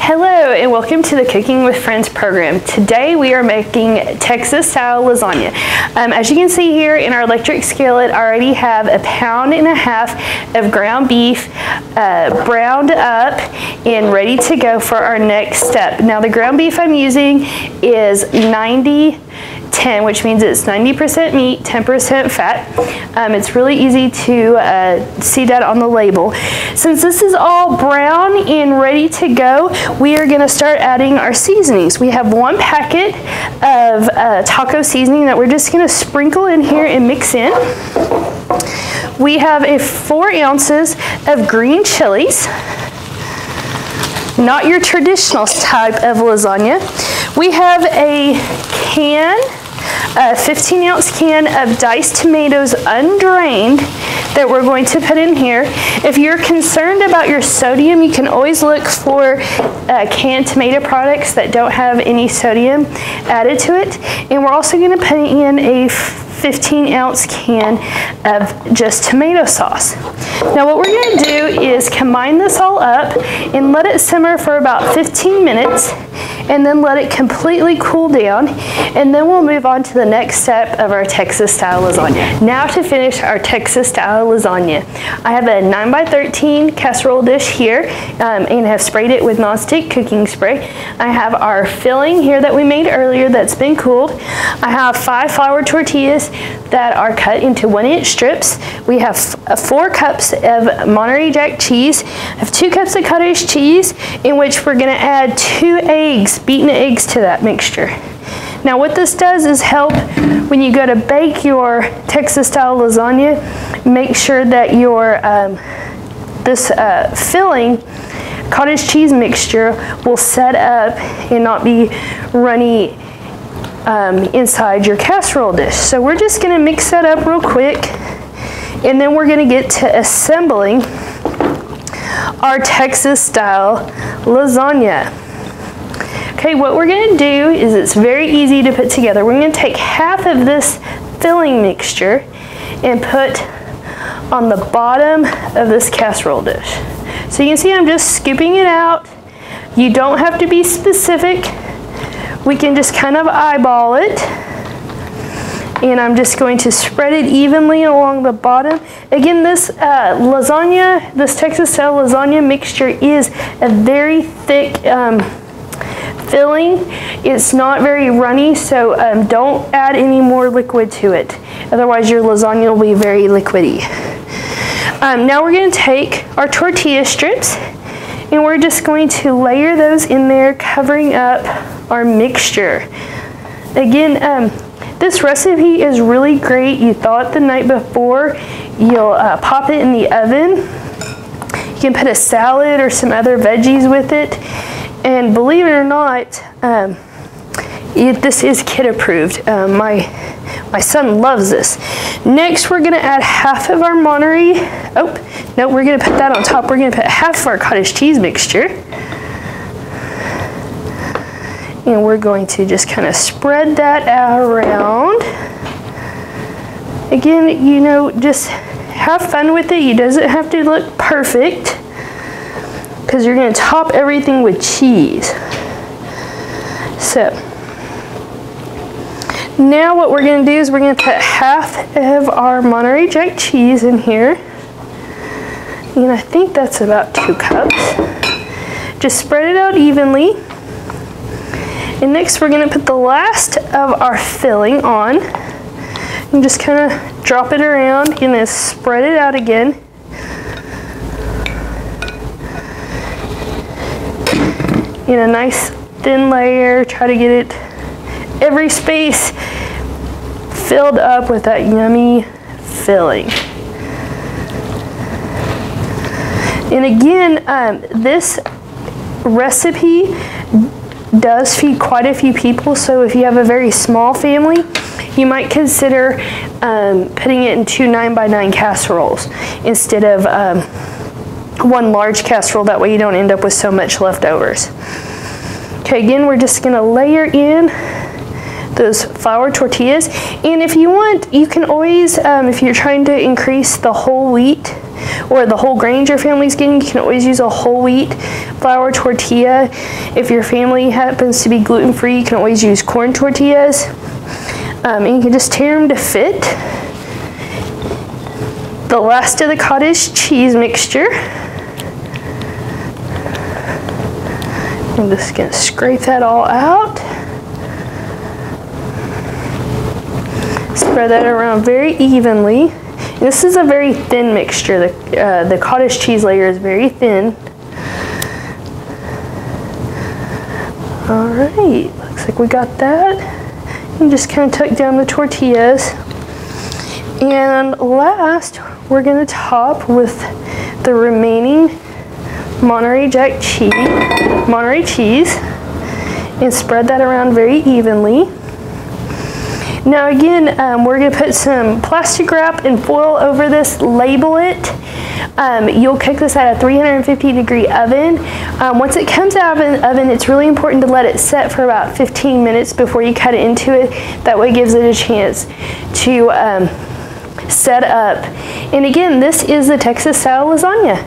Hello and welcome to the Cooking with Friends program. Today we are making Texas style lasagna. As you can see here in our electric skillet, I already have 1.5 pounds of ground beef browned up and ready to go for our next step. Now the ground beef I'm using is 90-10, which means it's 90% meat, 10% fat. It's really easy to see that on the label. Since this is all brown and ready to go, we are going to start adding our seasonings. We have 1 packet of taco seasoning that we're just going to sprinkle in here and mix in. We have 4 ounces of green chilies, not your traditional type of lasagna. We have a 15-ounce can of diced tomatoes undrained that we're going to put in here. If you're concerned about your sodium, you can always look for canned tomato products that don't have any sodium added to it. And we're also going to put in a 15-ounce can of just tomato sauce. Now what we're going to do is combine this all up and let it simmer for about 15 minutes and then let it completely cool down, and then we'll move on to the next step of our Texas style lasagna. Now to finish our Texas style lasagna, I have a 9x13 casserole dish here and have sprayed it with nonstick cooking spray. I have our filling here that we made earlier that's been cooled. I have 5 flour tortillas that are cut into 1-inch strips. We have 4 cups of Monterey Jack cheese. I have 2 cups of cottage cheese, in which we're going to add 2 eggs, beaten eggs, to that mixture. Now what this does is help when you go to bake your Texas style lasagna, make sure that your this filling cottage cheese mixture will set up and not be runny inside your casserole dish. So we're just going to mix that up real quick, and then we're going to get to assembling our Texas style lasagna. Okay, what we're going to do is, it's very easy to put together. We're going to take half of this filling mixture and put on the bottom of this casserole dish. So you can see I'm just scooping it out. You don't have to be specific. We can just kind of eyeball it. And I'm just going to spread it evenly along the bottom. Again, this lasagna, this Texas style lasagna mixture is a very thick filling. It's not very runny, so don't add any more liquid to it. Otherwise your lasagna will be very liquidy. Now we're going to take our tortilla strips and we're just going to layer those in there, covering up our mixture. Again, this recipe is really great. You thaw it the night before. You'll pop it in the oven. You can put a salad or some other veggies with it. And believe it or not, this is kid approved. My son loves this. Next, we're gonna add half of our Monterey. Oh, no, we're gonna put that on top. We're gonna put half of our cottage cheese mixture. And we're going to just kind of spread that out around. Again, you know, just have fun with it. It doesn't have to look perfect, because you're going to top everything with cheese. So now what we're going to do is we're going to put half of our Monterey Jack cheese in here, and I think that's about 2 cups. Just spread it out evenly. And next we're going to put the last of our filling on and just kind of drop it around and then spread it out again. In a nice thin layer, try to get it every space filled up with that yummy filling. And again, this recipe does feed quite a few people, so if you have a very small family, you might consider putting it in 2 9x9 casseroles instead of 1 large casserole. That way you don't end up with so much leftovers. Okay, again, we're just gonna layer in those flour tortillas, and if you want, you can always, if you're trying to increase the whole wheat or the whole grains your family's getting, you can always use a whole wheat flour tortilla. If your family happens to be gluten-free, you can always use corn tortillas. And you can just tear them to fit. The last of the cottage cheese mixture. I'm just going to scrape that all out. Spread that around very evenly. This is a very thin mixture. The cottage cheese layer is very thin. All right, looks like we got that. And just kind of tuck down the tortillas. And last, we're going to top with the remaining Monterey cheese, and spread that around very evenly. Now again, we're going to put some plastic wrap and foil over this, label it. You'll cook this at a 350-degree oven. Once it comes out of the oven, it's really important to let it set for about 15 minutes before you cut it into it. That way it gives it a chance to set up. And again, this is the Texas style lasagna.